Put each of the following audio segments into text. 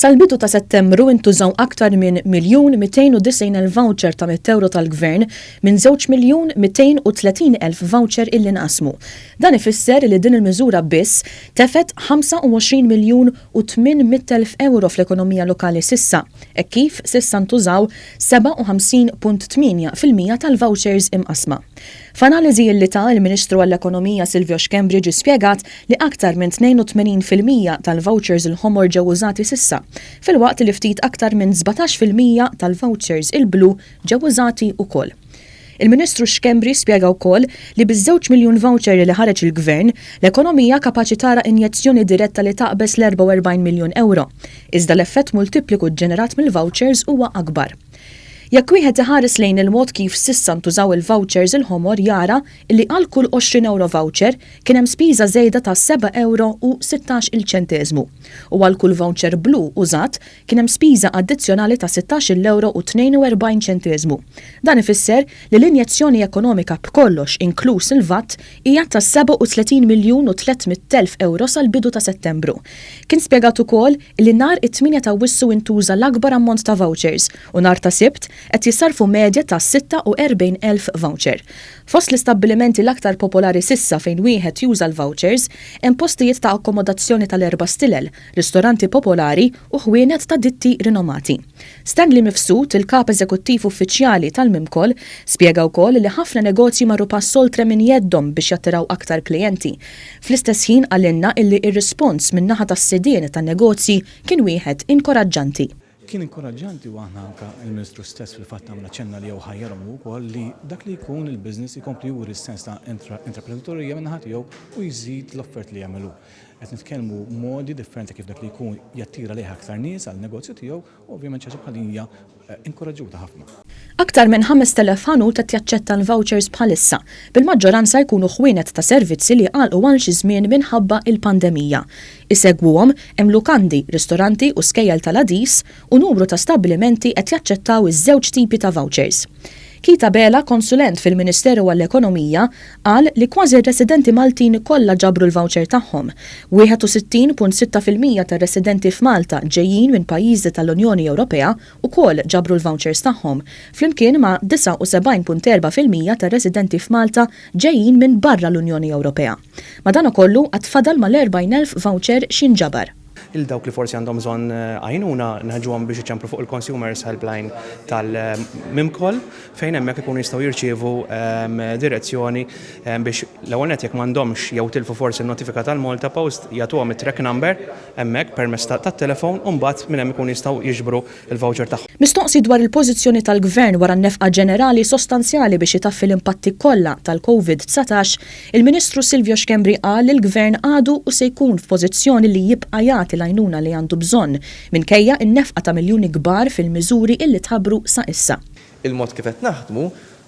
Sal-bidu ta' Settembru intużaw aktar minn 1,290,000 voucher ta' €100 tal-Gvern minn 2,230,000 voucher illi nqasmu. Dan ifisser li din il-miżura biss tefet €25,800,000 fl-ekonomija lokali sissa, e kif sissa ntużaw 57.8% tal-vouchers imqasma. F'analiżi li ta' il-Ministru għall-Ekonomija Silvio Xkembri ġie spjegat li aktar minn 82% tal-vouchers il-ħomor ġew użati sissa, filwaqt li ftit aktar minn 17% tal-vouchers il-blu ġew użati wkoll. Il-Ministru Xkembri spjega wkoll li biż-2 miljun voucher li ħareġ il-Gvern, l-ekonomija kapaċi tara injezzjoni diretta li taqbes l-€44 miljun. Iżda l-effett multipliku ġenerat mill-vouchers huwa akbar. Jekk wieħed iħares lejn il-mod kif sissa ntużaw il-vouchers il-ħomor jara li għal kull €20 voucher kien hemm spiża żejda ta' €7.16 u għal kull voucher blu użat kien hemm spiża addizzjonali ta' €16.42. Dan ifisser li l-injezzjoni ekonomika b'kollox inkluż il-VAT hija ta' €37,300,000 sal-bidu ta' Settembru. Kien spjegat ukoll li nhar it-8 ta' Wissu intuża l-akbar ammont ta' vouchers u nhar ta' Sibt qed jisarfu medja ta' 46,000 voucher. Fost l-istabbilimenti l-aktar popolari sissa fejn wieħed juża l-vouchers hemm postijiet ta' akkomodazzjoni tal-erba' stilel, ristoranti popolari u ħwienet ta' ditti rinomati. Stanley Mifsud, il-kap eżekuttiv uffiċjali tal-Mimkol, spjega wkoll li ħafna negozji marru passoltre minn jeddhom biex jattiraw aktar klijenti. Fl-istess ħin għalinna illi ir-rispons min-naħa tas-sidien tan-negozji kien wieħed inkoraġġanti. Kien inkoraġġanti u aħna anke il-Ministru stess fil-fatt għamla ċenna li jew ħajjarhom ukoll li dak li jkun il-business ikompli juri s-sens ta' intraprenditorija minn naħa tiegħu u jżid l-offert li jagħmlu. Qed nitkellmu modi differenti kif dak li jkun jattira lejha aktar nies għal negozju tiegħu u ovvjament ċaġa bħalija inkoraġġuta ħafna. Aktar minn 5,000 ħanut qed jaċċetta l-vouchers bħalissa, bil-maġġoranza jkunu ħwienet ta' servizzi li għalqu għal xi żmien minħabba il-pandemija. Isegwuhom hemm lukandi, ristoranti u skejjel tal-Adis u numru ta' stabbilimenti qed jaċċettaw iż-żewġ tipi ta' vouchers. Kita Bela, konsulent fil-Ministeru għall-Ekonomija, qal li kważi r-residenti Maltin kollha ġabru l-voucher tagħhom. 61.6% tar-residenti f'Malta ġejjin minn pajjiżi tal-Unjoni Ewropea ukoll ġabru l-vouchers tagħhom, flimkien ma' 79.4% tar-residenti f'Malta ġejjin minn barra l-Unjoni Ewropea. Madankollu qatt fadal mal-40,000 voucher x'inġabar. Il-dawk li forsi għandhom bżonn għajnuna nħeġġuhom biex iċemplu fuq il-Consumers Helpline tal-Mimkol fejn hemmhekk ikunu jistgħu jirċievu direzzjoni biex l-ewwel nett jekk m'għandhomx jew tilfu forsi n-notifika tal-Malta Post jagħtuhom it-track number hemmhekk permezz tat-telefon u mbagħad minn hemm ikunu jistgħu jiġbru il-voucher tagħhom. Mistoqsi dwar il-pożizzjoni tal-Gvern wara n-nefqa ġenerali sostanzjali biex itaffi l-impatti kollha tal-COVID-19, il-Ministru Silvio Xkembri qal li l-Gvern għadu u se jkun f'pożizzjoni li jibqa' jagħti l-għajnuna li għandu bżonn minkejja n-nefqa ta' miljuni kbar fil-miżuri illi tħabbru sa issa. Il-mod kif qed naħdmu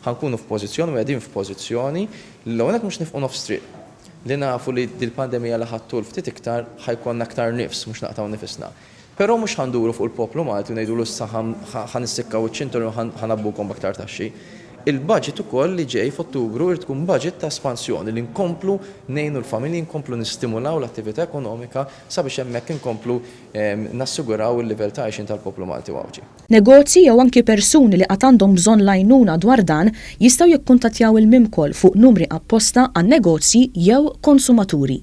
ħankunu f'pożizzjoni u qegħdin f'pożizzjoni li l-ewwel mhux nifqu nofs triq. Li nafu li dil-pandemija li ħadtul ftit iktar ħajkonna aktar nifs mhux naqtaw nifisna. Però mhux ħanduru fuq il-poplu Malti u ngħidulu issa ħanissikkaw iċ-ċintur u ħanabbukom b'aktar taxxi. Il-budget ukoll li ġej f'Ottubru irid tkun budget ta' espansjoni li nkomplu ngħinu l-familji, nkomplu nistimulaw l-attività ekonomika sabiex hemmhekk inkomplu nassiguraw il-livell ta' għajxin tal-poplu Malti wawġi. Negozji jew anki persuni li qatt għandhom bżonn l-għajnuna dwar dan jistgħu jikkuntattjaw il-Mimkol fuq numri apposta għan negozji jew konsumaturi.